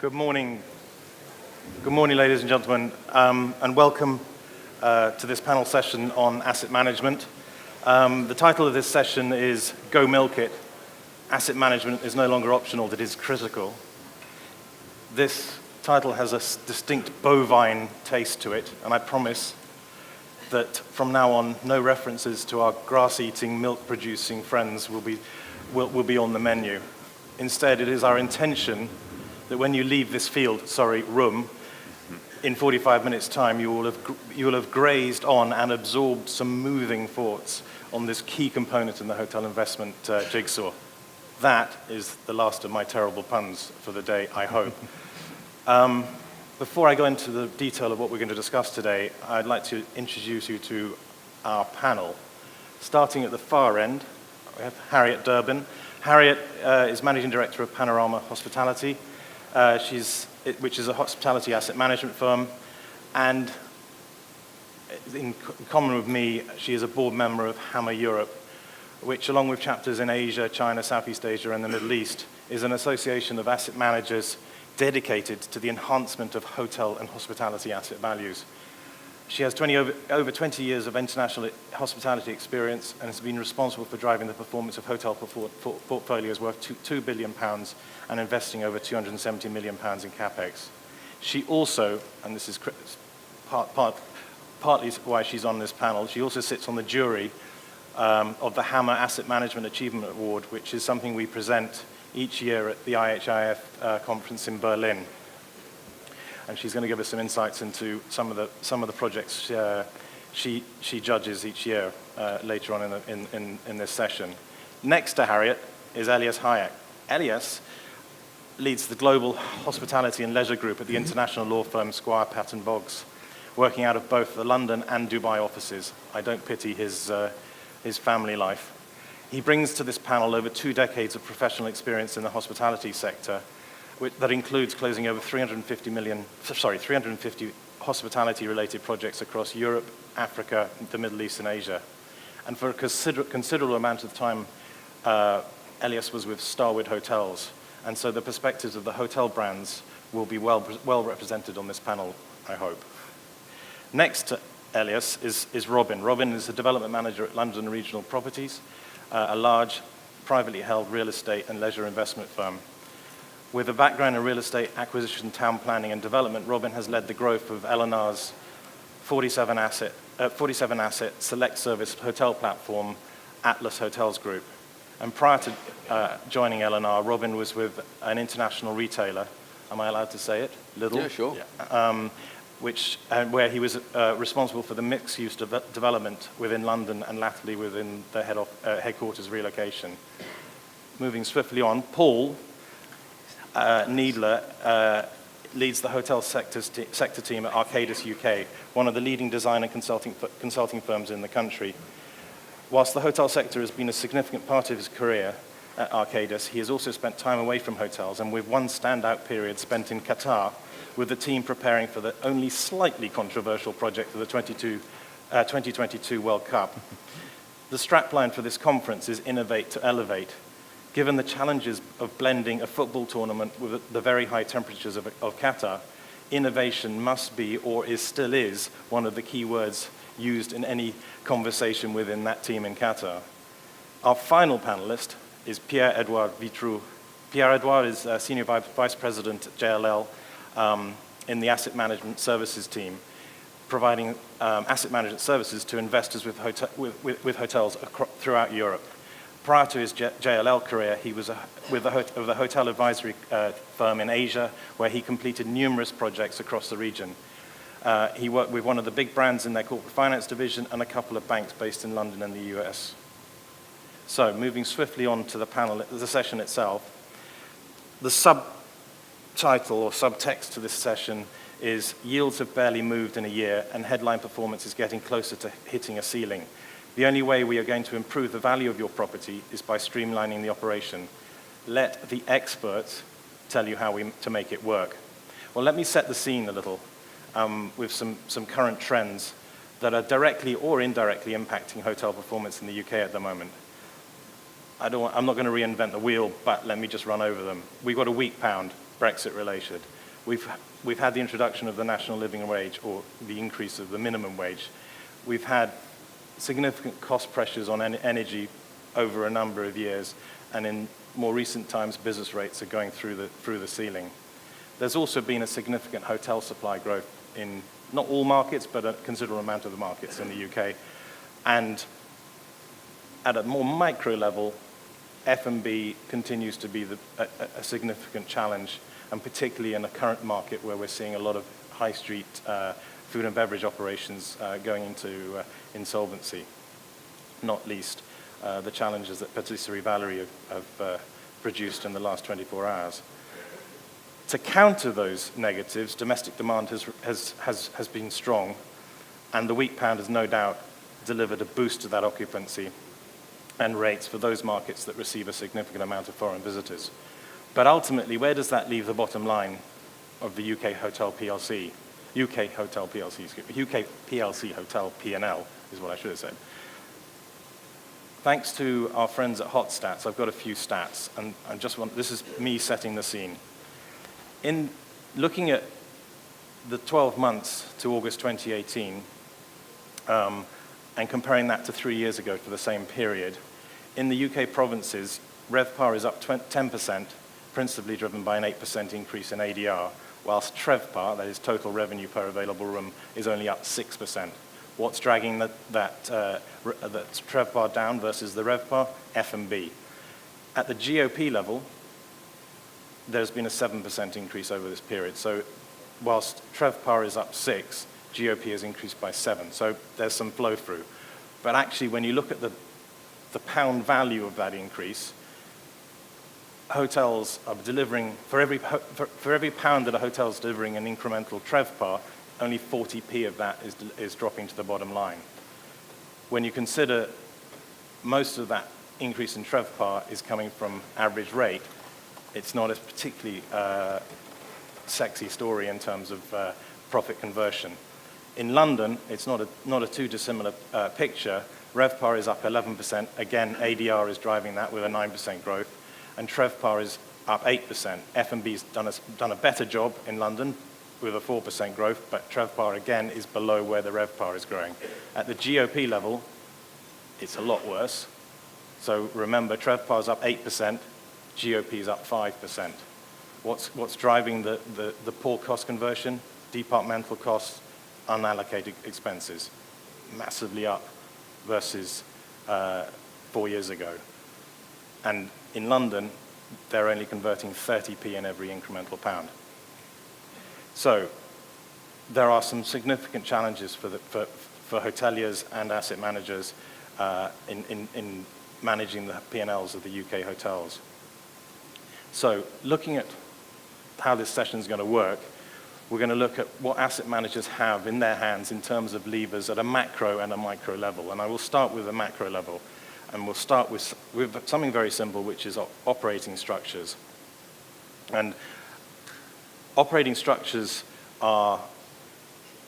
Good morning. Good morning, ladies and gentlemen, and welcome to this panel session on asset management. The title of this session is Go Milk It. Asset management is no longer optional, it is critical. This title has a distinct bovine taste to it, and I promise that from now on, no references to our grass-eating, milk-producing friends will be on the menu. Instead, it is our intention that when you leave this room, in 45 minutes' time, you will have grazed on and absorbed some moving thoughts on this key component in the hotel investment jigsaw. That is the last of my terrible puns for the day, I hope. Before I go into the detail of what we're going to discuss today, I'd like to introduce you to our panel. Starting at the far end, we have Harriet Durbin. Harriet is Managing Director of Panorama Hospitality, which is a hospitality asset management firm, and in common with me, she is a board member of HAMA Europe, which, along with chapters in Asia, China, Southeast Asia, and the Middle East, is an association of asset managers dedicated to the enhancement of hotel and hospitality asset values. She has over 20 years of international hospitality experience and has been responsible for driving the performance of hotel portfolios worth £2 billion and investing over £270 million in Capex. She also, and this is partly why she's on this panel, she also sits on the jury of the HAMA Asset Management Achievement Award, which is something we present each year at the IHIF conference in Berlin. And she's going to give us some insights into some of the projects she judges each year later on in this session. Next to Harriet is Elias Hayek. Elias leads the global hospitality and leisure group at the international law firm Squire Patton Boggs, working out of both the London and Dubai offices. I don't pity his family life. He brings to this panel over 2 decades of professional experience in the hospitality sector, that includes closing over 350 hospitality-related projects across Europe, Africa, the Middle East, and Asia. And for a considerable amount of time, Elias was with Starwood Hotels, and so the perspectives of the hotel brands will be well represented on this panel, I hope. Next to Elias is Robin. Robin is the development manager at London Regional Properties, a large privately held real estate and leisure investment firm. With a background in real estate acquisition, town planning, and development, Robin has led the growth of L&R's 47-asset select service hotel platform, Atlas Hotels Group. And prior to joining L&R, Robin was with an international retailer. Am I allowed to say it? Lidl? Yeah, sure. Yeah. Where he was responsible for the mixed-use development within London and latterly within the headquarters relocation. Moving swiftly on, Paul Needler leads the hotel sector team at Arcadis UK, one of the leading design and consulting firms in the country. Whilst the hotel sector has been a significant part of his career at Arcadis, he has also spent time away from hotels, and with one standout period spent in Qatar with the team preparing for the only slightly controversial project of the 2022 World Cup. The strapline for this conference is Innovate to Elevate. Given the challenges of blending a football tournament with the very high temperatures of Qatar, innovation must be, or still is, one of the key words used in any conversation within that team in Qatar. Our final panelist is Pierre-Edouard Vintrou. Pierre-Edouard is Senior Vice President at JLL in the Asset Management Services team, providing asset management services to investors with hotels throughout Europe. Prior to his JLL career, he was with the hotel advisory firm in Asia, where he completed numerous projects across the region. He worked with one of the big brands in their corporate finance division and a couple of banks based in London and the US. So, moving swiftly on to the session itself, the subtitle or subtext to this session is Yields have barely moved in a year and headline performance is getting closer to hitting a ceiling. The only way we are going to improve the value of your property is by streamlining the operation. Let the experts tell you how to make it work. Well, let me set the scene a little with some current trends that are directly or indirectly impacting hotel performance in the UK at the moment. I'm not going to reinvent the wheel, but let me just run over them. We've got a weak pound. Brexit related. We've had the introduction of the national living wage, or the increase of the minimum wage. We've had significant cost pressures on energy over a number of years, and in more recent times, business rates are going through the ceiling. There's also been a significant hotel supply growth in not all markets, but a considerable amount of the markets in the UK. And at a more micro level, F&B continues to be a significant challenge, and particularly in the current market where we're seeing a lot of high street food and beverage operations going into insolvency, not least the challenges that Patisserie Valerie have produced in the last 24 hours. To counter those negatives, domestic demand has been strong, and the weak pound has no doubt delivered a boost to that occupancy and rates for those markets that receive a significant amount of foreign visitors. But ultimately, where does that leave the bottom line of the UK Hotel PLC? UK Hotel PLC, excuse me, UK PLC Hotel P&L is what I should have said. Thanks to our friends at HotStats, I've got a few stats, and this is me setting the scene. In looking at the 12 months to August 2018, and comparing that to 3 years ago for the same period, in the UK provinces, RevPAR is up 10%, principally driven by an 8% increase in ADR, whilst TrevPAR, that is total revenue per available room, is only up 6%. What's dragging that TrevPAR down versus the RevPAR? F&B. At the GOP level, there's been a 7% increase over this period. So whilst TrevPAR is up 6, GOP has increased by 7. So there's some flow through. But actually, when you look at the pound value of that increase, hotels are delivering, for every pound that a hotel is delivering an incremental TrevPAR, only 40p of that is dropping to the bottom line. When you consider most of that increase in TrevPAR is coming from average rate, it's not a particularly sexy story in terms of profit conversion. In London, it's not a too dissimilar picture. RevPAR is up 11%. Again, ADR is driving that with a 9% growth. And TrevPAR is up 8%. F&B's done a better job in London with a 4% growth, but TrevPAR, again, is below where the RevPAR is growing. At the GOP level, it's a lot worse. So remember, TrevPAR is up 8%, GOP is up 5%. What's driving the poor cost conversion? Departmental costs, unallocated expenses, massively up versus 4 years ago. And in London, they're only converting 30p in every incremental pound. So there are some significant challenges for hoteliers and asset managers in managing the P&Ls of the UK hotels. So looking at how this session is going to work, we're going to look at what asset managers have in their hands in terms of levers at a macro and a micro level. And I will start with the macro level. And we'll start with something very simple, which is operating structures. And operating structures are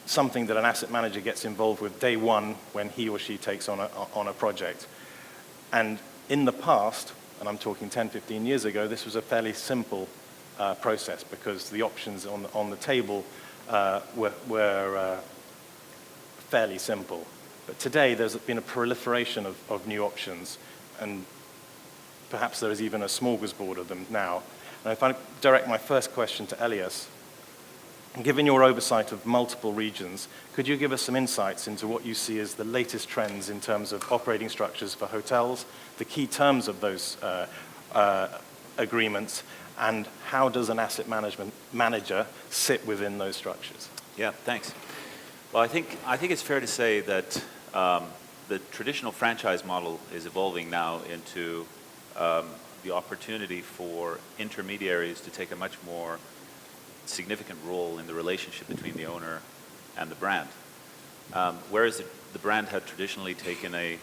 something that an asset manager gets involved with day one when he or she takes on a project. And in the past, and I'm talking 10, 15 years ago, this was a fairly simple process because the options on the table were fairly simple. But today, there's been a proliferation of new options, and perhaps there is even a smorgasbord of them now. And if I direct my first question to Elias, given your oversight of multiple regions, could you give us some insights into what you see as the latest trends in terms of operating structures for hotels, the key terms of those agreements, and how does an asset management manager sit within those structures? Yeah, thanks. Well, I think it's fair to say that the traditional franchise model is evolving now into the opportunity for intermediaries to take a much more significant role in the relationship between the owner and the brand. Whereas the brand had traditionally taken a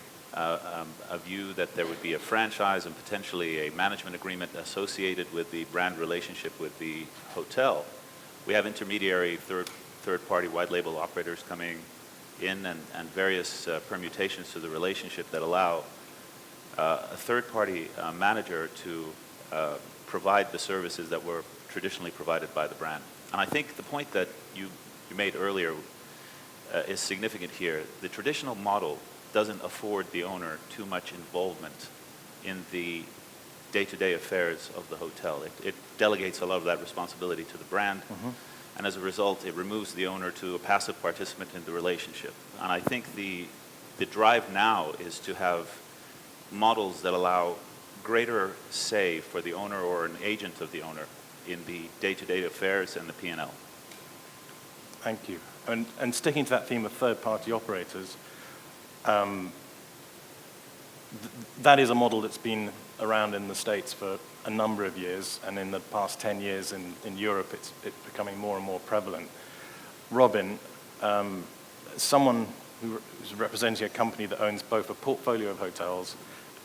view that there would be a franchise and potentially a management agreement associated with the brand relationship with the hotel, we have intermediary third-party white label operators coming in and various permutations to the relationship that allow a third-party manager to provide the services that were traditionally provided by the brand. And I think the point that you made earlier is significant here. The traditional model doesn't afford the owner too much involvement in the day-to-day affairs of the hotel. It delegates a lot of that responsibility to the brand, and as a result, it removes the owner to a passive participant in the relationship. And I think the drive now is to have models that allow greater say for the owner or an agent of the owner in the day-to-day affairs and the P&L. Thank you. And sticking to that theme of third-party operators, that is a model that's been around in the States for a number of years, and in the past 10 years in Europe, it's becoming more and more prevalent. Robin, someone who's representing a company that owns both a portfolio of hotels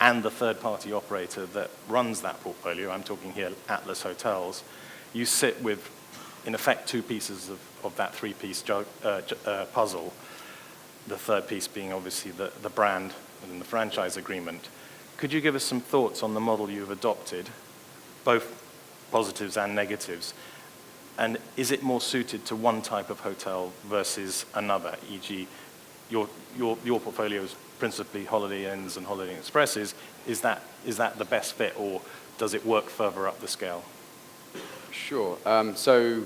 and the third-party operator that runs that portfolio, I'm talking here Atlas Hotels, you sit with, in effect, two pieces of that three-piece puzzle, the third piece being obviously the brand and the franchise agreement. Could you give us some thoughts on the model you've adopted, both positives and negatives? And is it more suited to one type of hotel versus another, e.g., your portfolio is principally Holiday Inns and Holiday Inn Expresses. Is that the best fit, or does it work further up the scale? Sure. So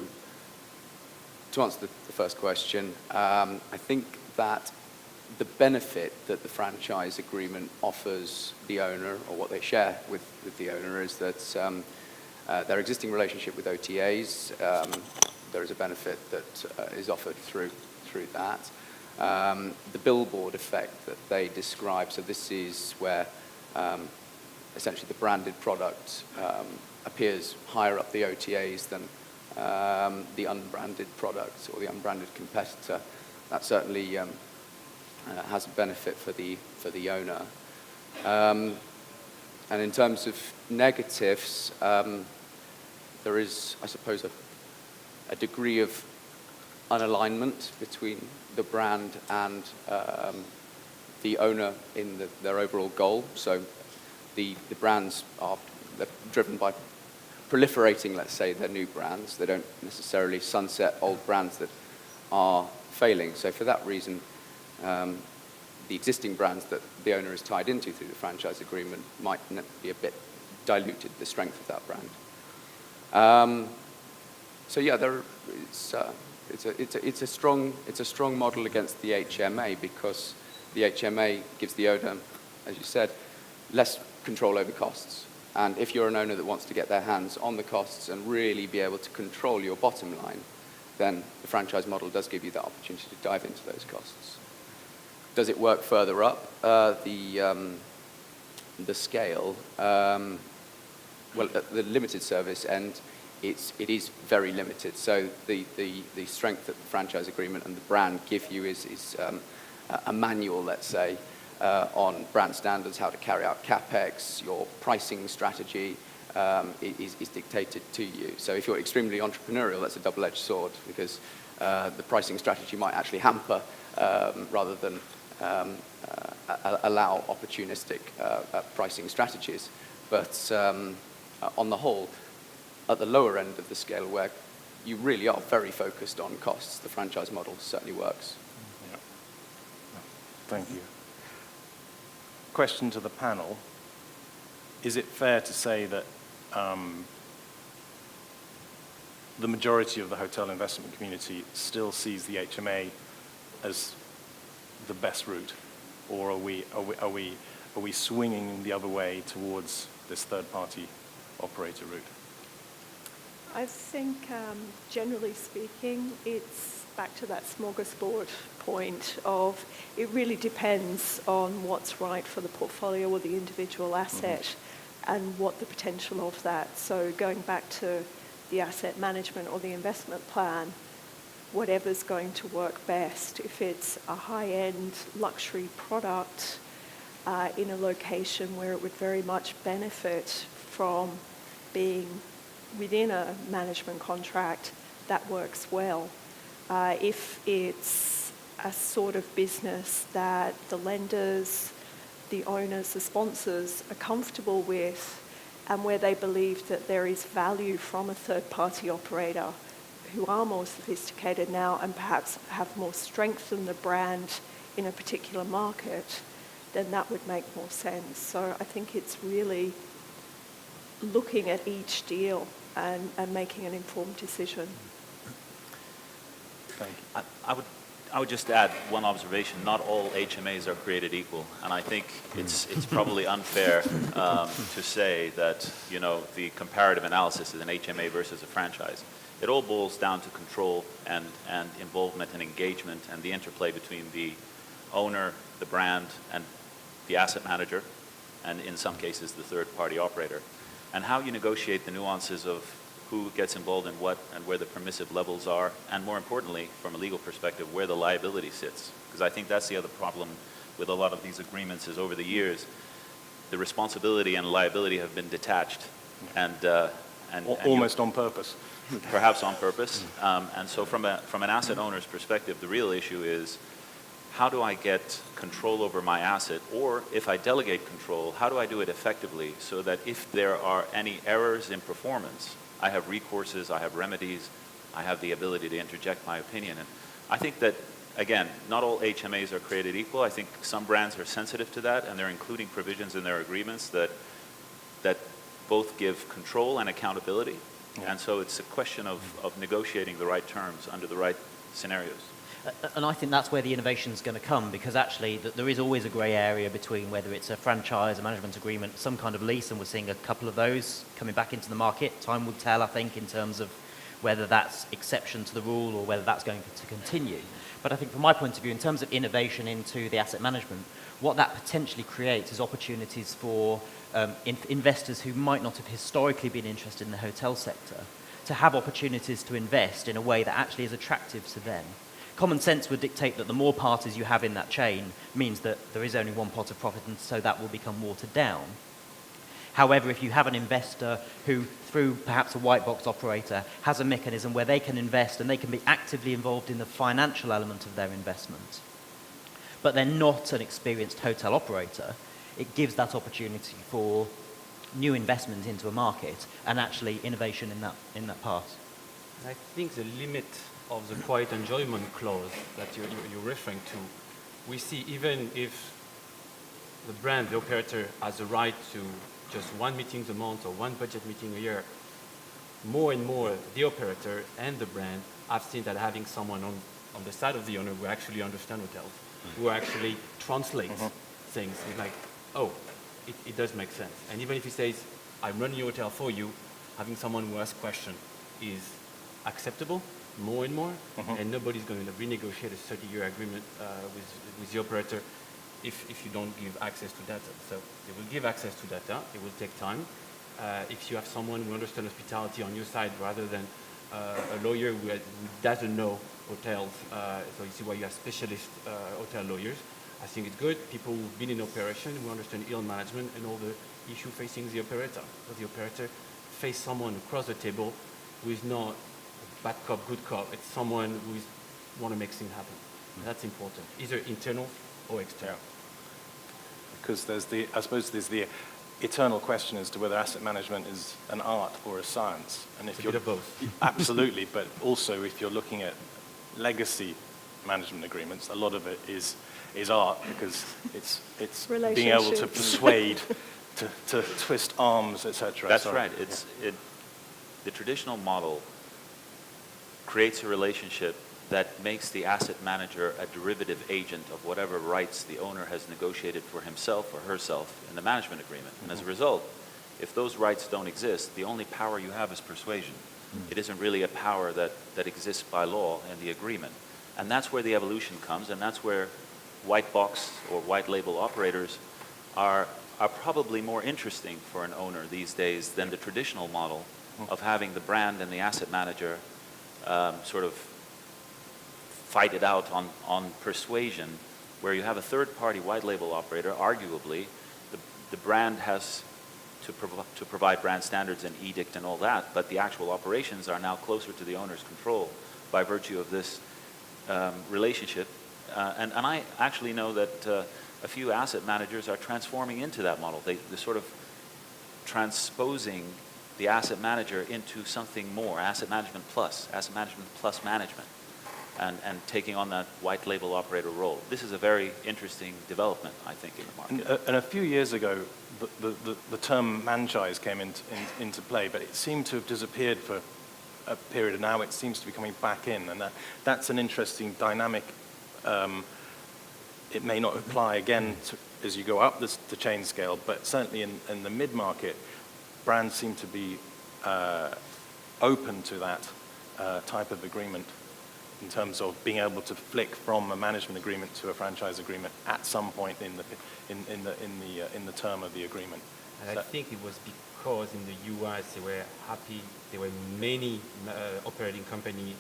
to answer the first question, I think that the benefit that the franchise agreement offers the owner, or what they share with the owner, is that their existing relationship with OTAs, there is a benefit that is offered through that. The billboard effect that they describe, so this is where essentially the branded product appears higher up the OTAs than the unbranded product or the unbranded competitor. That certainly has a benefit for the owner. And in terms of negatives, there is, I suppose, a degree of unalignment between the brand and the owner in their overall goal. So the brands they're driven by proliferating, let's say, their new brands. They don't necessarily sunset old brands that are failing. So for that reason, the existing brands that the owner is tied into through the franchise agreement might be a bit diluted, the strength of that brand. So yeah, it's a strong model against the HMA, because the HMA gives the owner, as you said, less control over costs. And if you're an owner that wants to get their hands on the costs and really be able to control your bottom line, then the franchise model does give you that opportunity to dive into those costs. Does it work further up the scale? Well, at the limited service end, it is very limited. So the strength that the franchise agreement and the brand give you is a manual, let's say, on brand standards, how to carry out Capex. Your pricing strategy is dictated to you. So if you're extremely entrepreneurial, that's a double-edged sword, because the pricing strategy might actually hamper rather than allow opportunistic pricing strategies. But on the whole, at the lower end of the scale, where you really are very focused on costs, the franchise model certainly works. Yeah. Thank you. Question to the panel. Is it fair to say that the majority of the hotel investment community still sees the HMA as the best route, or are we swinging the other way towards this third-party operator route? I think, generally speaking, it's back to that smorgasbord point of it really depends on what's right for the portfolio or the individual asset and what the potential of that. So going back to the asset management or the investment plan, whatever's going to work best. If it's a high-end luxury product in a location where it would very much benefit from being within a management contract, that works well. If it's a sort of business that the lenders, the owners, the sponsors are comfortable with, and where they believe that there is value from a third-party operator who are more sophisticated now and perhaps have more strength in the brand in a particular market, then that would make more sense. So I think it's really looking at each deal and making an informed decision. Thank you. I would just add one observation. Not all HMAs are created equal, and I think it's probably unfair to say that, you know, the comparative analysis is an HMA versus a franchise. It all boils down to control and involvement and engagement and the interplay between the owner, the brand, and the asset manager, and in some cases the third-party operator, and how you negotiate the nuances of who gets involved in what and where the permissive levels are, and more importantly, from a legal perspective, where the liability sits. Because I think that's the other problem with a lot of these agreements is over the years, the responsibility and liability have been detached, and almost on purpose. Perhaps on purpose. And so from an asset owner's perspective, the real issue is, how do I get control over my asset? Or if I delegate control, how do I do it effectively so that if there are any errors in performance, I have recourses, I have remedies, I have the ability to interject my opinion. And I think that, again, not all HMAs are created equal. I think some brands are sensitive to that, and they're including provisions in their agreements that both give control and accountability. Yeah. And so it's a question of negotiating the right terms under the right scenarios. And I think that's where the innovation is going to come, because actually there is always a grey area between whether it's a franchise, a management agreement, some kind of lease, and we're seeing a couple of those coming back into the market. Time will tell, I think, in terms of whether that's exception to the rule or whether that's going to continue. But I think from my point of view, in terms of innovation into the asset management, what that potentially creates is opportunities for investors who might not have historically been interested in the hotel sector to have opportunities to invest in a way that actually is attractive to them. Common sense would dictate that the more parties you have in that chain means that there is only one pot of profit, and so that will become watered down. However, if you have an investor who, through perhaps a white box operator, has a mechanism where they can invest and they can be actively involved in the financial element of their investment, but they're not an experienced hotel operator, it gives that opportunity for new investment into a market and actually innovation in that part. I think the limit of the quiet enjoyment clause that you're referring to, we see even if the brand, the operator, has the right to just one meeting a month or one budget meeting a year, more and more the operator and the brand have seen that having someone on the side of the owner who actually understands hotels, who actually translates things, is like, oh, it does make sense. And even if he says, I'm running your hotel for you, having someone who asks questions is acceptable more and more, and nobody's going to renegotiate a 30-year agreement with the operator if you don't give access to data. So they will give access to data. It will take time. If you have someone who understands hospitality on your side rather than a lawyer who doesn't know hotels, so you see why you have specialist hotel lawyers, I think it's good. People who've been in operation, who understand ill management and all the issue facing the operator. So the operator face someone across the table who is not bad cop, good cop. It's someone who want to make things happen. That's important, either internal or external. Because I suppose there's the eternal question as to whether asset management is an art or a science. And if it's a bit of both. Absolutely, but also if you're looking at legacy management agreements, a lot of it is art, because it's being able to persuade, to twist arms, etc. That's right. The traditional model creates a relationship that makes the asset manager a derivative agent of whatever rights the owner has negotiated for himself or herself in the management agreement. And as a result, if those rights don't exist, the only power you have is persuasion. It isn't really a power that exists by law in the agreement. And that's where the evolution comes, and that's where white box or white label operators are probably more interesting for an owner these days than the traditional model of having the brand and the asset manager sort of fight it out on persuasion, where you have a third-party white label operator. Arguably, the brand has to provide brand standards and edict and all that, but the actual operations are now closer to the owner's control by virtue of this relationship. And I actually know that a few asset managers are transforming into that model. They're sort of transposing the asset manager into something more, asset management plus management, and taking on that white label operator role. This is a very interesting development, I think, in the market. And a few years ago, the term manchise came into play, but it seemed to have disappeared for a period, and now it seems to be coming back in, and that's an interesting dynamic. It may not apply again as you go up the chain scale, but certainly in the mid-market, brands seem to be open to that type of agreement in terms of being able to flick from a management agreement to a franchise agreement at some point in the term of the agreement. And I think it was because in the US they were happy, there were many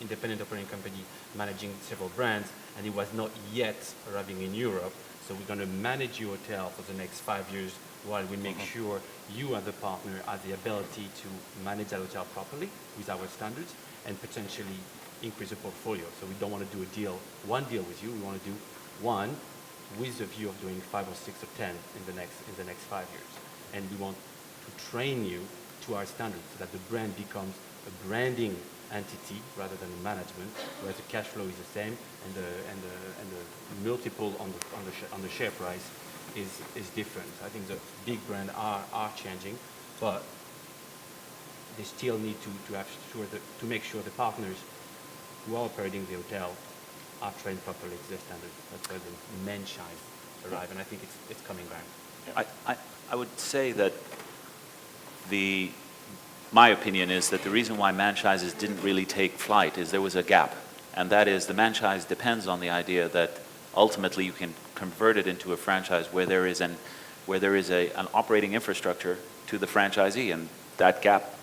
independent operating company managing several brands, and it was not yet arriving in Europe. So we're going to manage your hotel for the next 5 years while we make sure you as a partner have the ability to manage that hotel properly with our standards and potentially increase the portfolio. So we don't want to do one deal with you. We want to do one with the view of doing 5 or 6 or 10 in the next 5 years. And we want to train you to our standards so that the brand becomes a branding entity rather than a management, where the cash flow is the same and the multiple on the share price is different. I think the big brands are changing, but they still need to make sure the partners who are operating the hotel are trained properly to their standards. That's where the franchise arrive, and I think it's coming back. Yeah. I would say that my opinion is that the reason why franchises didn't really take flight is there was a gap, and that is the franchise depends on the idea that ultimately you can convert it into a franchise where there is an operating infrastructure to the franchisee, and that gap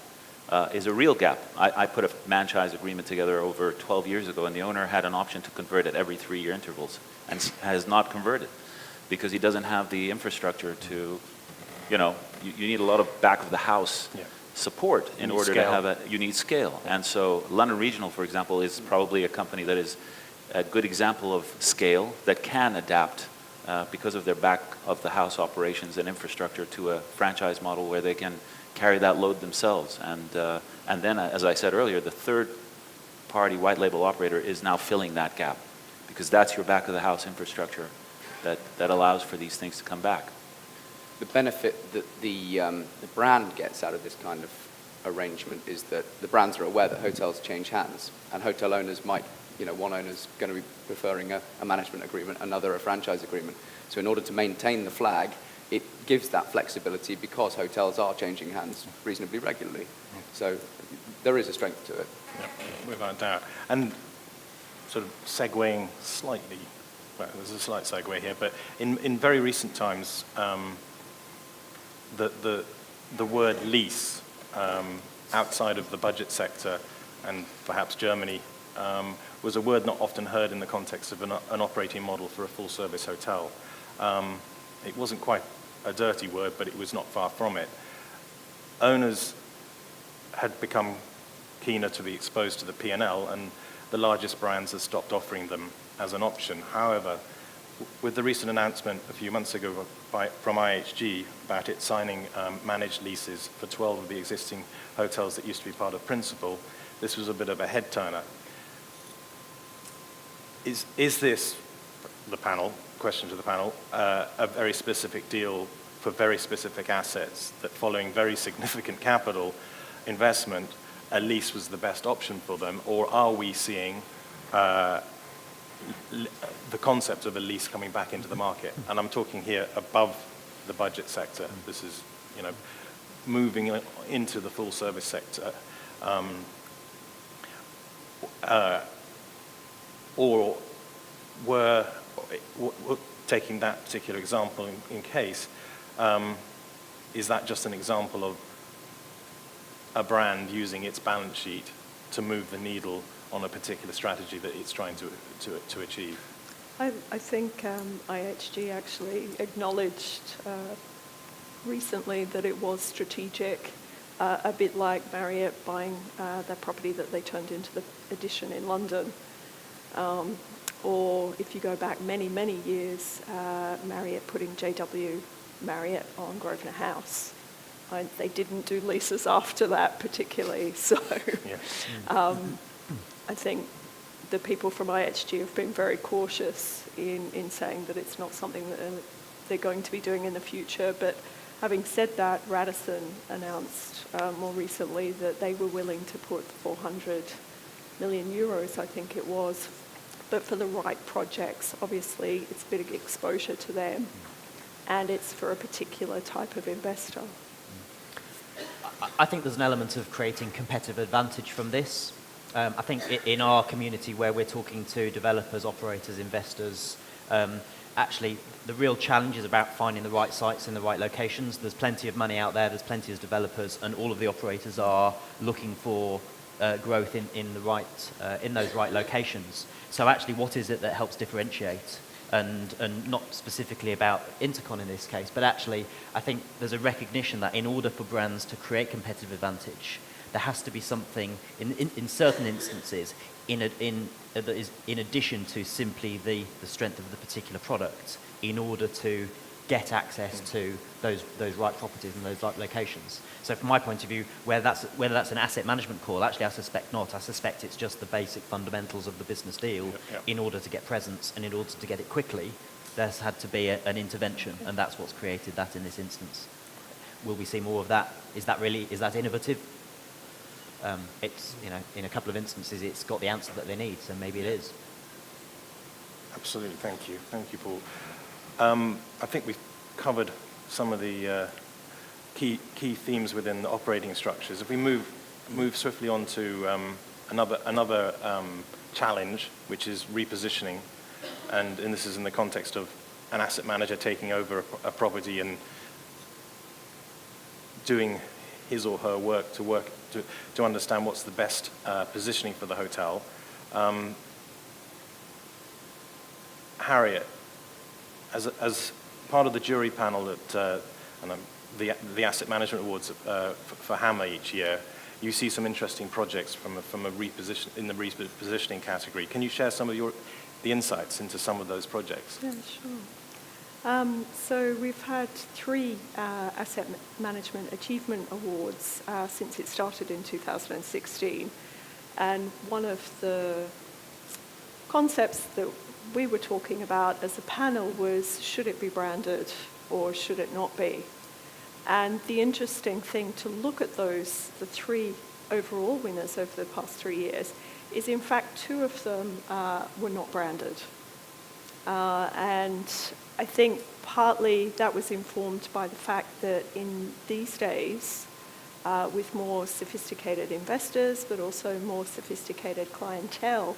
is a real gap. I put a franchise agreement together over 12 years ago, and the owner had an option to convert it every 3-year intervals and has not converted because he doesn't have the infrastructure to, you need a lot of back of the house support in order to have you need scale. And so London Regional, for example, is probably a company that is a good example of scale that can adapt because of their back of the house operations and infrastructure to a franchise model where they can carry that load themselves. And then, as I said earlier, the third-party white label operator is now filling that gap because that's your back of the house infrastructure that allows for these things to come back. The benefit that the brand gets out of this kind of arrangement is that the brands are aware that hotels change hands, and hotel owners might, one owner's going to be preferring a management agreement, another a franchise agreement. So in order to maintain the flag, it gives that flexibility because hotels are changing hands reasonably regularly. So there is a strength to it. Yeah, without doubt. And sort of segueing slightly, well, there's a slight segue here, but in very recent times, the word lease outside of the budget sector and perhaps Germany was a word not often heard in the context of an operating model for a full-service hotel. It wasn't quite a dirty word, but it was not far from it. Owners had become keener to be exposed to the P&L, and the largest brands have stopped offering them as an option. However, with the recent announcement a few months ago from IHG about it signing managed leases for 12 of the existing hotels that used to be part of Principal, this was a bit of a head-turner. Is this, the panel, question to the panel, a very specific deal for very specific assets that following very significant capital investment, a lease was the best option for them, or are we seeing the concept of a lease coming back into the market? And I'm talking here above the budget sector. This is, moving into the full service sector. Or were taking that particular example in case, is that just an example of a brand using its balance sheet to move the needle on a particular strategy that it's trying to achieve? I think IHG actually acknowledged recently that it was strategic, a bit like Marriott buying their property that they turned into the Edition in London. Or if you go back many, many years, Marriott putting JW Marriott on Grosvenor House. They didn't do leases after that particularly, so Yeah. I think the people from IHG have been very cautious in saying that it's not something that they're going to be doing in the future. But having said that, Radisson announced more recently that they were willing to put 400 million euros, I think it was, but for the right projects. Obviously, it's a bit of exposure to them, and it's for a particular type of investor. I think there's an element of creating competitive advantage from this. I think in our community where we're talking to developers, operators, investors, actually the real challenge is about finding the right sites in the right locations. There's plenty of money out there, there's plenty of developers, and all of the operators are looking for growth in those right locations. So actually, what is it that helps differentiate? And not specifically about Intercon in this case, but actually I think there's a recognition that in order for brands to create competitive advantage, there has to be something in certain instances that is in addition to simply the strength of the particular product in order to get access to those right properties and those right locations. So from my point of view, whether that's an asset management call, actually I suspect not. I suspect it's just the basic fundamentals of the business deal. In order to get presence and in order to get it quickly, there's had to be an intervention, and that's what's created that in this instance. Will we see more of that? Is that innovative? It's, in a couple of instances, it's got the answer that they need, so maybe it is. Absolutely, thank you, Paul. I think we've covered some of the key themes within the operating structures. If we move swiftly on to another challenge, which is repositioning, and this is in the context of an asset manager taking over a property and doing his or her work to understand what's the best positioning for the hotel. Harriet, as part of the jury panel at the Asset Management Awards for HAMA each year, you see some interesting projects from a in the repositioning category. Can you share some of the insights into some of those projects? Yeah, sure. So we've had 3 Asset Management Achievement Awards since it started in 2016. And one of the concepts that we were talking about as a panel was, should it be branded or should it not be? And the interesting thing to look at the 3 overall winners over the past 3 years is, in fact, 2 of them were not branded. And I think partly that was informed by the fact that in these days, with more sophisticated investors, but also more sophisticated clientele,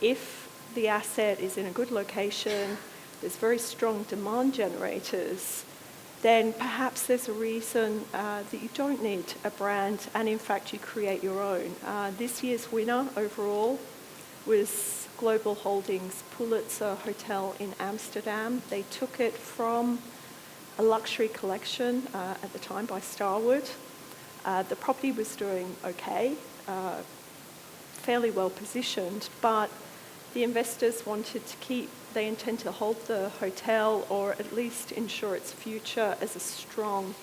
if the asset is in a good location, there's very strong demand generators, then perhaps there's a reason that you don't need a brand, and in fact you create your own. This year's winner overall was Global Holdings Pulitzer Hotel in Amsterdam. They took it from a luxury collection at the time by Starwood. The property was doing okay, fairly well positioned, but the investors wanted to they intend to hold the hotel, or at least ensure its future as a strong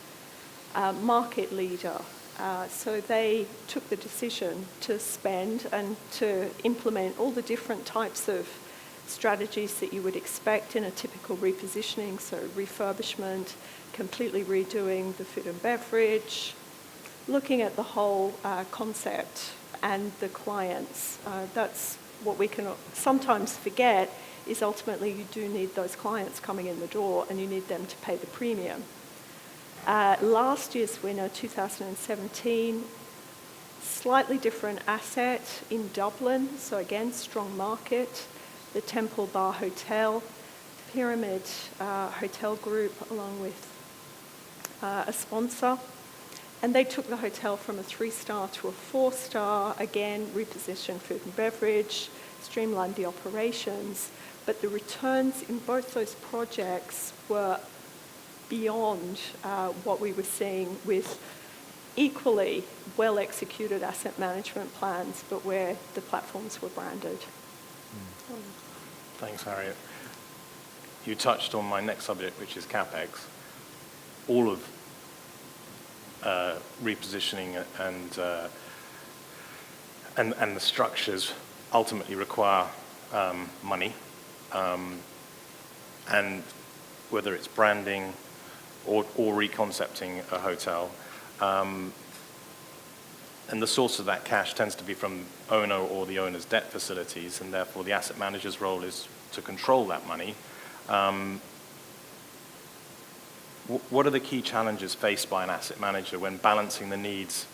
market leader. So they took the decision to spend and to implement all the different types of strategies that you would expect in a typical repositioning, so refurbishment, completely redoing the food and beverage, looking at the whole concept and the clients. That's what we can sometimes forget, is ultimately you do need those clients coming in the door and you need them to pay the premium. Last year's winner, 2017, slightly different asset in Dublin, so again, strong market, the Temple Bar Hotel, Pyramid Hotel Group, along with a sponsor. And they took the hotel from a 3-star to a 4-star, again, repositioned food and beverage, streamlined the operations, but the returns in both those projects were beyond what we were seeing with equally well-executed asset management plans, but where the platforms were branded. Thanks, Harriet. You touched on my next subject, which is Capex. All of repositioning and the structures ultimately require money, and whether it's branding or reconcepting a hotel. And the source of that cash tends to be from owner or the owner's debt facilities, and therefore the asset manager's role is to control that money. What are the key challenges faced by an asset manager when balancing the needs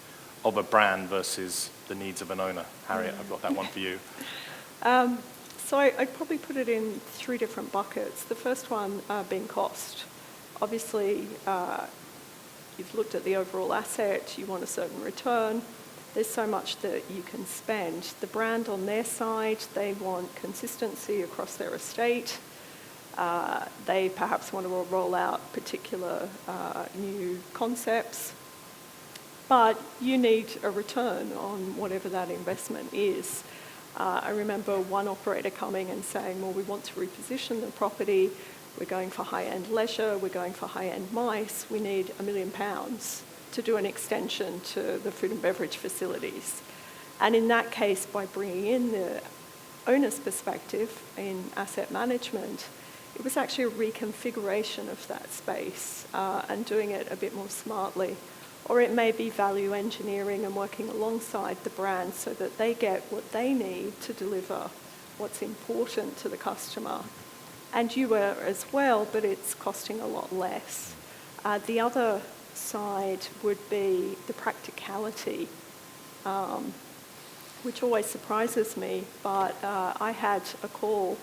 of a brand versus the needs of an owner? Harriet, I've got that one for you. So I'd probably put it in 3 different buckets. The first one being cost. Obviously, you've looked at the overall asset, you want a certain return. There's so much that you can spend. The brand on their side, they want consistency across their estate. They perhaps want to roll out particular new concepts. But you need a return on whatever that investment is. I remember one operator coming and saying, well, we want to reposition the property. We're going for high-end leisure. We're going for high-end MICE. We need £1 million to do an extension to the food and beverage facilities. And in that case, by bringing in the owner's perspective in asset management, it was actually a reconfiguration of that space and doing it a bit more smartly. Or it may be value engineering and working alongside the brand so that they get what they need to deliver what's important to the customer. And you are as well, but it's costing a lot less. The other side would be the practicality, which always surprises me. But I had a call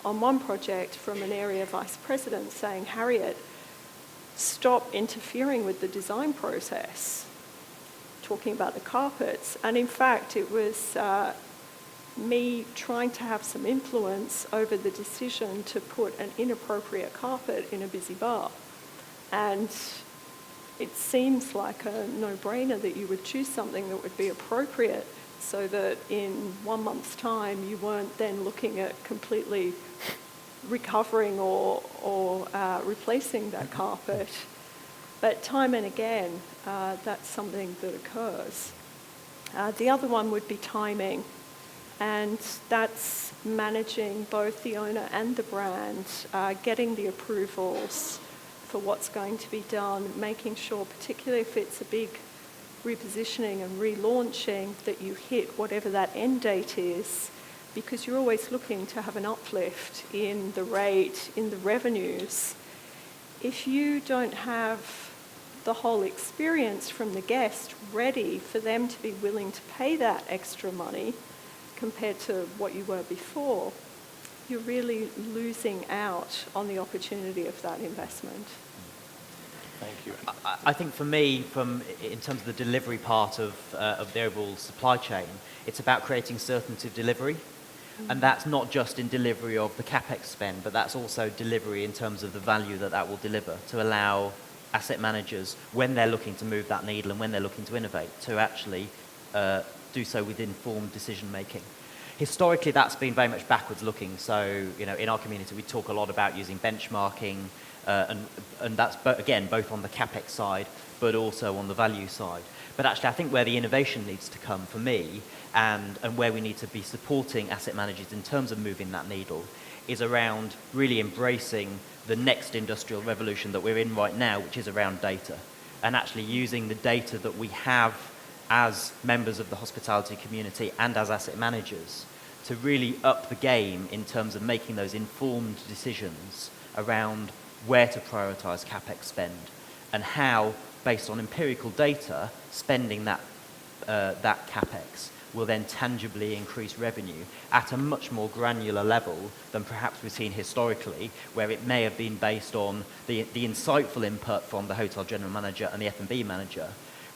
on one project from an area vice president saying, Harriet, stop interfering with the design process, talking about the carpets. And in fact, it was me trying to have some influence over the decision to put an inappropriate carpet in a busy bar. And it seems like a no-brainer that you would choose something that would be appropriate so that in 1 month's time you weren't then looking at completely recovering or replacing that carpet. But time and again, that's something that occurs. The other one would be timing, and that's managing both the owner and the brand, getting the approvals for what's going to be done, making sure, particularly if it's a big repositioning and relaunching, that you hit whatever that end date is, because you're always looking to have an uplift in the rate, in the revenues. If you don't have the whole experience from the guest ready for them to be willing to pay that extra money compared to what you were before, you're really losing out on the opportunity of that investment. Thank you. I think for me, in terms of the delivery part of the overall supply chain, it's about creating certainty of delivery. And that's not just in delivery of the Capex spend, but that's also delivery in terms of the value that that will deliver to allow asset managers, when they're looking to move that needle and when they're looking to innovate, to actually do so with informed decision making. Historically, that's been very much backwards looking. So, in our community, we talk a lot about using benchmarking, and that's, again, both on the Capex side, but also on the value side. But actually, I think where the innovation needs to come for me, and where we need to be supporting asset managers in terms of moving that needle, is around really embracing the next industrial revolution that we're in right now, which is around data, and actually using the data that we have as members of the hospitality community and as asset managers to really up the game in terms of making those informed decisions around where to prioritise Capex spend and how, based on empirical data, spending that Capex will then tangibly increase revenue at a much more granular level than perhaps we've seen historically, where it may have been based on the insightful input from the hotel general manager and the F&B manager,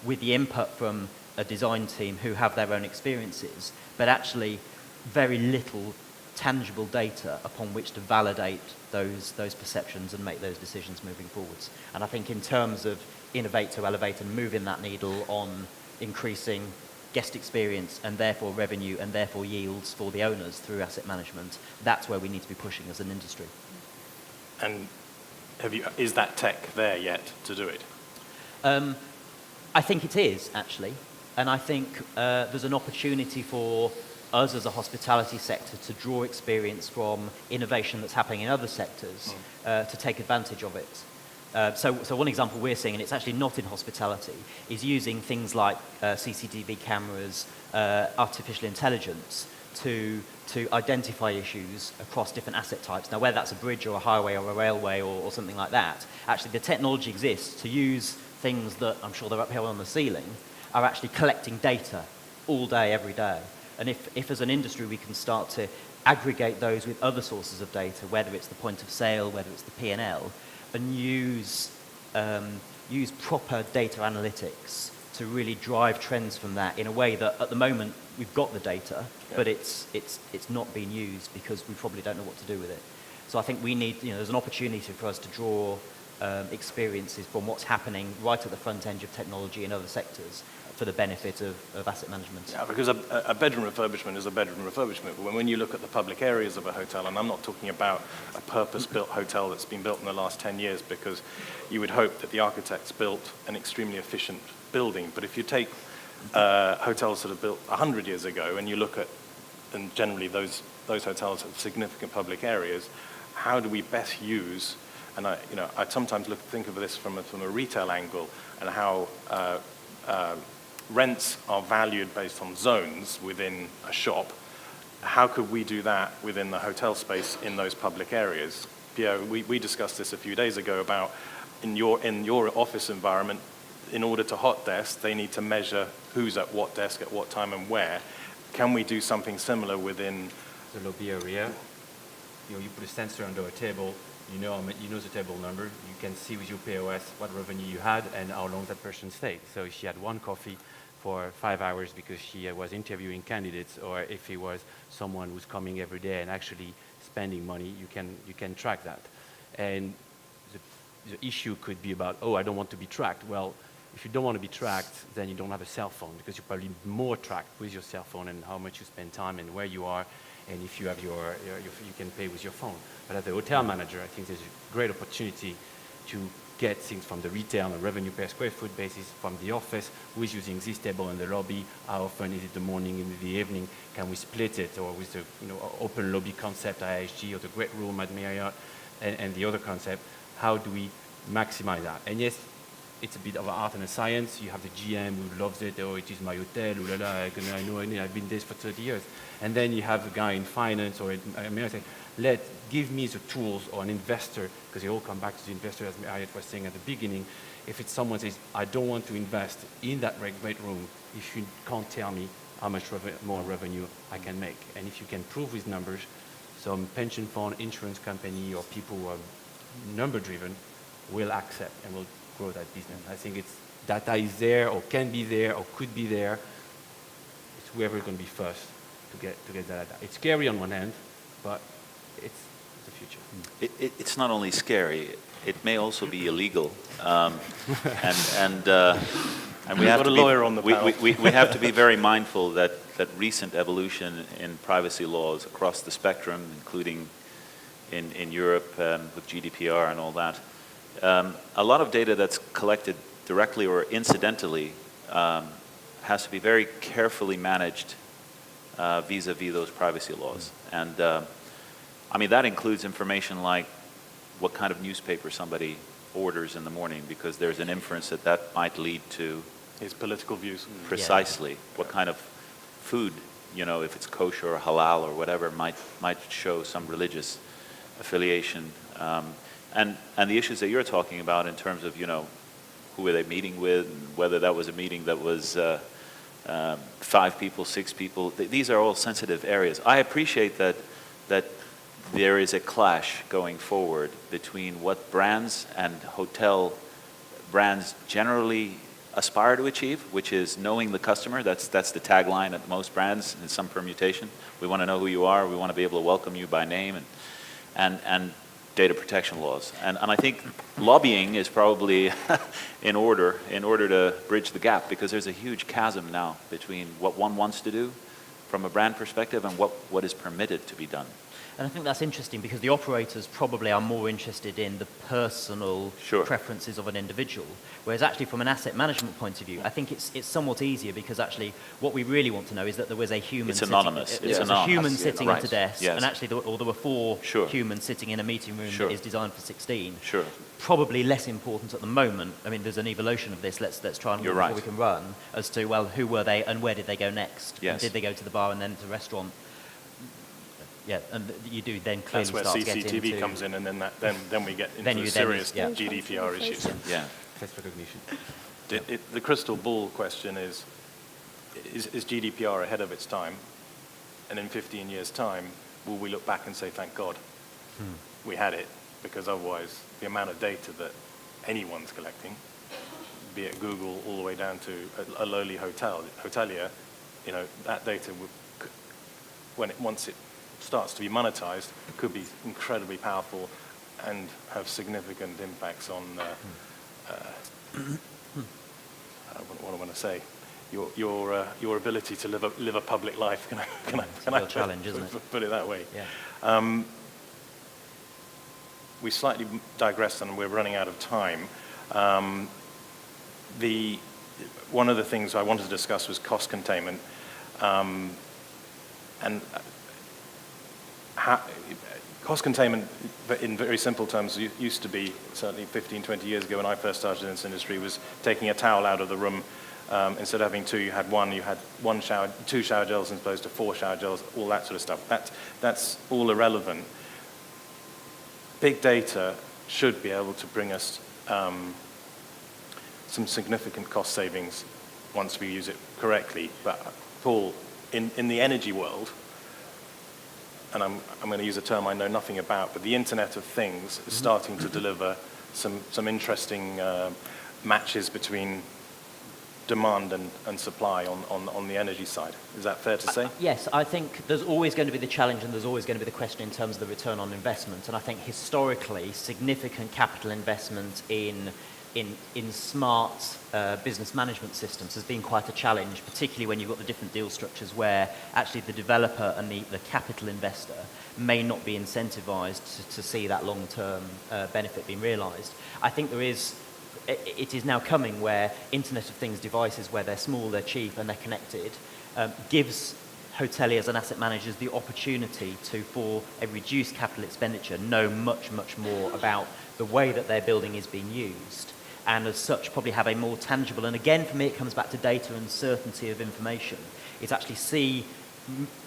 with the input from a design team who have their own experiences, but actually very little tangible data upon which to validate those perceptions and make those decisions moving forwards. And I think in terms of innovate to elevate and moving that needle on increasing guest experience and therefore revenue and therefore yields for the owners through asset management, that's where we need to be pushing as an industry. And is that tech there yet to do it? I think it is, actually. And I think there's an opportunity for us as a hospitality sector to draw experience from innovation that's happening in other sectors to take advantage of it. So one example we're seeing, and it's actually not in hospitality, is using things like CCTV cameras, artificial intelligence to identify issues across different asset types. Now, whether that's a bridge or a highway or a railway or something like that, actually the technology exists to use things that, I'm sure they're up here on the ceiling, are actually collecting data all day, every day. And if as an industry we can start to aggregate those with other sources of data, whether it's the point of sale, whether it's the P&L, and use proper data analytics to really drive trends from that in a way that at the moment we've got the data, but it's not being used because we probably don't know what to do with it. So I think we need, there's an opportunity for us to draw experiences from what's happening right at the front end of technology in other sectors for the benefit of asset management. Yeah, because a bedroom refurbishment is a bedroom refurbishment. But when you look at the public areas of a hotel, and I'm not talking about a purpose-built hotel that's been built in the last 10 years, because you would hope that the architects built an extremely efficient building. But if you take hotels that are built 100 years ago, and you look at, and generally those hotels have significant public areas, how do we best use, and I sometimes think of this from a retail angle, and how rents are valued based on zones within a shop. How could we do that within the hotel space in those public areas? Pierre, we discussed this a few days ago about in your office environment, in order to hot desk, they need to measure who's at what desk at what time and where. Can we do something similar within the lobby area? You put a sensor under a table. You know the table number. You can see with your POS what revenue you had and how long that person stayed. So if she had one coffee for 5 hours because she was interviewing candidates, or if it was someone who's coming every day and actually spending money, you can track that. And the issue could be about, I don't want to be tracked. Well, if you don't want to be tracked, then you don't have a cell phone, because you're probably more tracked with your cell phone and how much you spend time and where you are. And if you have you can pay with your phone. But as a hotel manager, I think there's a great opportunity to get things from the retail on a revenue per square foot basis, from the office, who is using this table in the lobby, how often is it the morning and the evening, can we split it, or with the open lobby concept at IHG, or the great room at Marriott, and the other concept, how do we maximize that? And yes, it's a bit of an art and a science. You have the GM who loves it. It is my hotel. Ooh la la, I know it. I've been there for 30 years. And then you have a guy in finance or say, give me the tools, or an investor, because they all come back to the investor, as Harriet was saying at the beginning. If it's someone says, I don't want to invest in that great room if you can't tell me how much more revenue I can make. And if you can prove with numbers, some pension fund, insurance company, or people who are number-driven will accept and will grow that business. I think it's data is there, or can be there, or could be there. It's whoever is going to be first to get that data. It's scary on one hand, but it's the future. It's not only scary; it may also be illegal, and we have got a lawyer on the panel. we have to be very mindful that recent evolution in privacy laws across the spectrum, including in Europe with GDPR and all that. A lot of data that's collected directly or incidentally has to be very carefully managed vis-a-vis those privacy laws. And that includes information like what kind of newspaper somebody orders in the morning, because there's an inference that might lead to his political views. Precisely. What kind of food, if it's kosher or halal or whatever, might show some religious affiliation. And the issues that you're talking about in terms of, who were they meeting with, and whether that was a meeting that was 5 people, 6 people, these are all sensitive areas. I appreciate that there is a clash going forward between what brands and hotel brands generally aspire to achieve, which is knowing the customer. That's the tagline at most brands in some permutation. We want to know who you are. We want to be able to welcome you by name, and data protection laws. And I think lobbying is probably in order to bridge the gap, because there's a huge chasm now between what one wants to do from a brand perspective and what is permitted to be done. And I think that's interesting because the operators probably are more interested in the personal Sure. preferences of an individual, whereas actually from an asset management point of view, I think it's somewhat easier because actually what we really want to know is that there was a human It's sitting, anonymous. there's It's a human anonymous. sitting Right. at a desk, Yes. and actually there were 4 Sure. humans sitting in a meeting room Sure. that is designed for 16. Sure. Probably less important at the moment. I mean, there's an evolution of this. Let's try and You're before right. we can run as to, well, who were they and where did they go next? Yes. And did they go to the bar and then to the restaurant? Yeah, and you do then clearly That's where start to get CCTV into... comes in, and then we get into Then the you then- serious yeah. GDPR issues. Yeah. Face recognition. The crystal ball question is GDPR ahead of its time? And in 15 years' time, will we look back and say, thank God we had it? Because otherwise, the amount of data that anyone's collecting, be it Google all the way down to a lowly hotelier, that data, once it starts to be monetized, could be incredibly powerful and have significant impacts on what I want to say, your ability to live a public life. Can It's a real challenge, isn't it? Put it that way? Yeah. We slightly digressed and we're running out of time. One of the things I wanted to discuss was cost containment. And cost containment, in very simple terms, used to be, certainly 15, 20 years ago when I first started in this industry, was taking a towel out of the room. Instead of having 2, you had 1. You had 2 shower gels as opposed to 4 shower gels, all that sort of stuff. That's all irrelevant. Big data should be able to bring us some significant cost savings once we use it correctly. But Paul, in the energy world, and I'm going to use a term I know nothing about, but the Internet of Things is starting to deliver some interesting matches between demand and supply on the energy side. Is that fair to say? Yes, I think there's always going to be the challenge and there's always going to be the question in terms of the return on investment. And I think historically, significant capital investment in smart business management systems has been quite a challenge, particularly when you've got the different deal structures where actually the developer and the capital investor may not be incentivized to see that long-term benefit being realized. I think it is now coming where Internet of Things devices, where they're small, they're cheap, and they're connected, gives hoteliers and asset managers the opportunity to, for a reduced capital expenditure, know much, much more about the way that their building is being used, and as such probably have a more tangible, and again for me it comes back to data and certainty of information, is actually see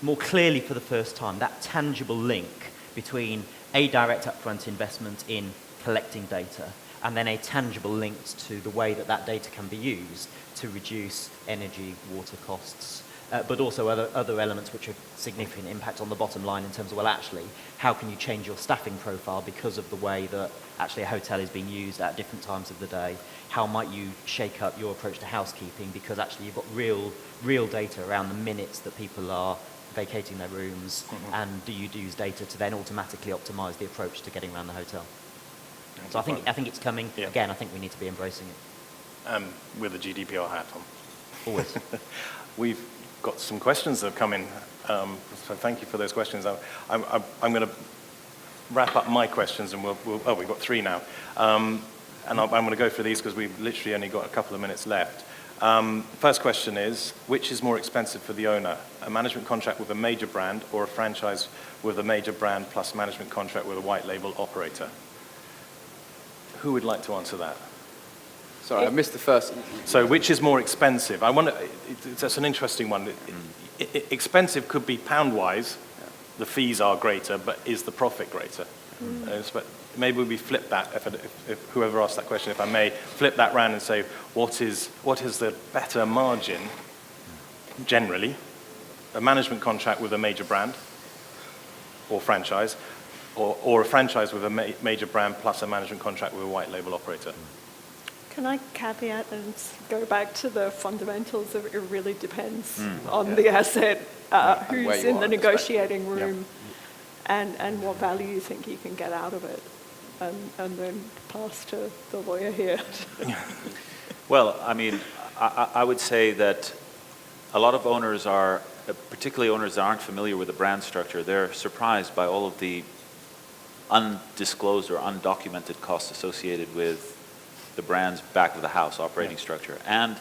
more clearly for the first time that tangible link between a direct upfront investment in collecting data and then a tangible link to the way that data can be used to reduce energy, water costs, but also other elements which have significant impact on the bottom line in terms of, well, actually, how can you change your staffing profile because of the way that actually a hotel is being used at different times of the day? How might you shake up your approach to housekeeping because actually you've got real data around the minutes that people are vacating their rooms, and do you use data to then automatically optimize the approach to getting around the hotel? So I think it's coming. Yeah. Again, I think we need to be embracing it. With a GDPR hat on. Always. We've got some questions that have come in, so thank you for those questions. I'm going to wrap up my questions, and we've got 3 now. And I'm going to go through these because we've literally only got a couple of minutes left. First question is, which is more expensive for the owner? A management contract with a major brand or a franchise with a major brand plus management contract with a white label operator? Who would like to answer that? Sorry, I missed the first. So which is more expensive? That's an interesting one. Expensive could be pound-wise. The fees are greater, but is the profit greater? But maybe we flip that, if whoever asked that question, if I may, flip that round and say, what is the better margin, generally? A management contract with a major brand or franchise, or a franchise with a major brand plus a management contract with a white label operator? Can I caveat and go back to the fundamentals of it really depends on the asset, who's in the negotiating room, and what value you think you can get out of it, and then pass to the lawyer here. Well, I mean, I would say that a lot of owners are particularly owners that aren't familiar with the brand structure, they're surprised by all of the undisclosed or undocumented costs associated with the brand's back of the house operating structure. And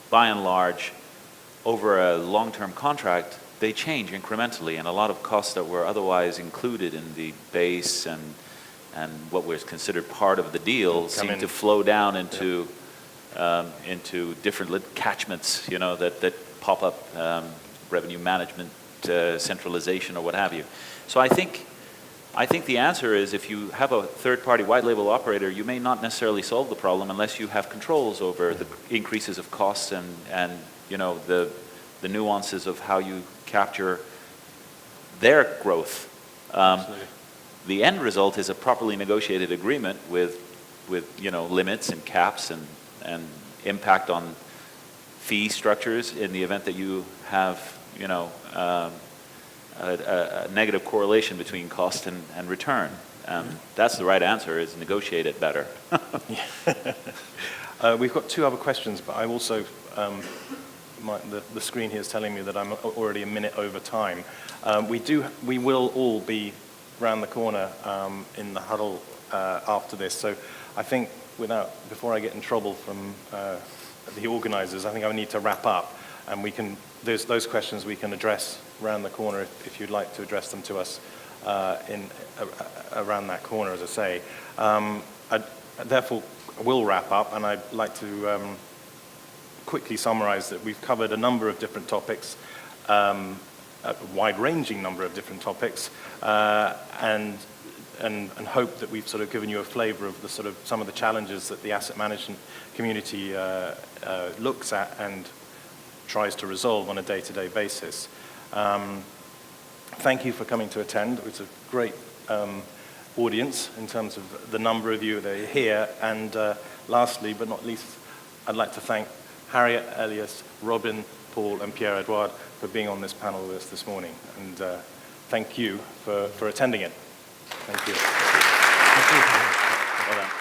by and large, over a long-term contract, they change incrementally, and a lot of costs that were otherwise included in the base and what was considered part of the deal seem to flow down into different catchments, you know, that pop up, revenue management, centralization, or what have you. So I think the answer is, if you have a third-party white label operator, you may not necessarily solve the problem unless you have controls over the increases of costs and you know, the nuances of how you capture their growth. The end result is a properly negotiated agreement with you know, limits and caps and impact on fee structures in the event that you have, you know, a negative correlation between cost and return. That's the right answer, is negotiate it better. We've got two other questions, but I also, the screen here is telling me that I'm already a minute over time. We will all be round the corner in the huddle after this, so I think before I get in trouble from the organizers, I think I need to wrap up, and those questions we can address around the corner if you'd like to address them to us around that corner, as I say. I therefore will wrap up, and I'd like to quickly summarize that we've covered a number of different topics, a wide-ranging number of different topics, and hope that we've sort of given you a flavor of some of the challenges that the asset management community looks at and tries to resolve on a day-to-day basis. Thank you for coming to attend. It was a great audience in terms of the number of you that are here. And lastly, but not least, I'd like to thank Harriet, Elias, Robin, Paul, and Pierre-Edouard for being on this panel with us this morning. And thank you for attending it. Thank you. Well done.